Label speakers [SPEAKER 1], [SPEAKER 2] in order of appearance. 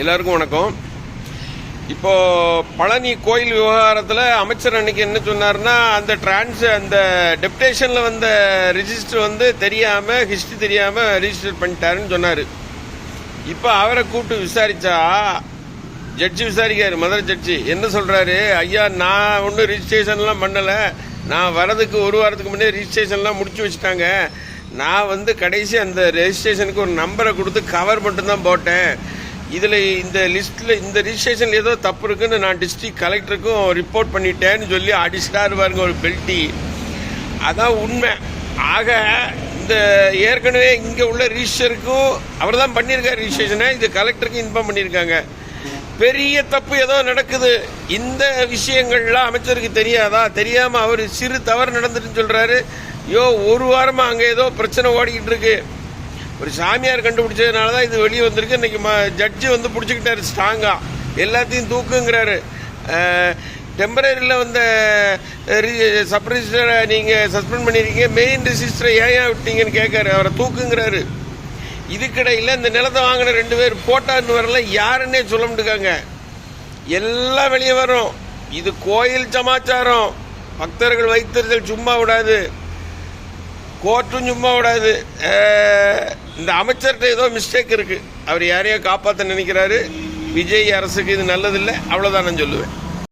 [SPEAKER 1] எல்லாருக்கும் வணக்கம். இப்போ பழனி கோயில் விவகாரத்தில் அமைச்சர் அன்னைக்கு என்ன சொன்னார்னா, அந்த டெப்டேஷன்ல வந்த ரிஜிஸ்டர் தெரியாம ஹிஸ்டரி தெரியாம ரிஜிஸ்டர் பண்ணிட்டாருன்னு சொன்னாரு. இப்போ அவரை கூப்பிட்டு விசாரிச்சா ஜட்ஜி விசாரிக்காரு, மதுரை ஜட்ஜி என்ன சொல்றாரு, ஐயா நான் ஒன்றும் ரிஜிஸ்ட்ரேஷன்லாம் பண்ணல, நான் வரதுக்கு ஒரு வாரத்துக்கு முன்னே ரிஜிஸ்ட்ரேஷன்லாம் முடிச்சு வச்சுட்டாங்க. நான் கடைசி அந்த ரெஜிஸ்ட்ரேஷனுக்கு ஒரு நம்பரை கொடுத்து கவர் மட்டும்தான் போட்டேன். இதில் இந்த லிஸ்ட்டில் இந்த ரிஜிஸ்ட்ரேஷன் ஏதோ தப்பு இருக்குன்னு நான் டிஸ்ட்ரிக்ட் கலெக்டருக்கும் ரிப்போர்ட் பண்ணிட்டேன்னு சொல்லி அடிச்சிட்டாரு பாருங்க ஒரு பெல்ட்டி. அதான் உண்மை. ஆக இந்த ஏற்கனவே இங்கே உள்ள ரிஜிஸ்டருக்கும் அவர் தான் பண்ணியிருக்காரு ரிஜிஸ்ட்ரேஷனை, இது கலெக்டருக்கும் இன்ஃபார்ம் பண்ணியிருக்காங்க. பெரிய தப்பு ஏதோ நடக்குது. இந்த விஷயங்கள்லாம் அமைச்சருக்கு தெரியாதா? தெரியாமல் அவர் சிறு தவறு நடந்துட்டுன்னு சொல்கிறாரு. ஒரு வாரமாக அங்கே ஏதோ பிரச்சனை ஓடிக்கிட்டு இருக்கு. ஒரு சாமியார் கண்டுபிடிச்சதுனால தான் இது வெளியே வந்திருக்கு. இன்னைக்கு ஜட்ஜி பிடிச்சிக்கிட்டாரு ஸ்ட்ராங்கா, எல்லாத்தையும் தூக்குங்கிறாரு. டெம்பரரியில் வந்த சப் ரிஜிஸ்டரை நீங்கள் சஸ்பெண்ட் பண்ணியிருக்கீங்க, மெயின் ரிஜிஸ்டரை ஏன் விட்டீங்கன்னு கேட்காரு, அவரை தூக்குங்கிறாரு. இதுக்கிடையில் இந்த நிலத்தை வாங்கின 2 பேர் போட்டான்னு வரல, யாருன்னே சொல்ல முடியாங்க. எல்லாம் வெளியே வரும். இது கோயில் சமாச்சாரம். பக்தர்கள் வைத்திருத்தல் சும்மா விடாது, கோர்ட்டும் சும்மா விடாது. இந்த அமைச்சர்கிட்ட ஏதோ மிஸ்டேக் இருக்கு. அவர் யாரையோ காப்பாற்ற நினைக்கிறாரு. விஜய் அரசுக்கு இது நல்லதில்லை, அவ்வளோதான் நான் சொல்லுவேன்.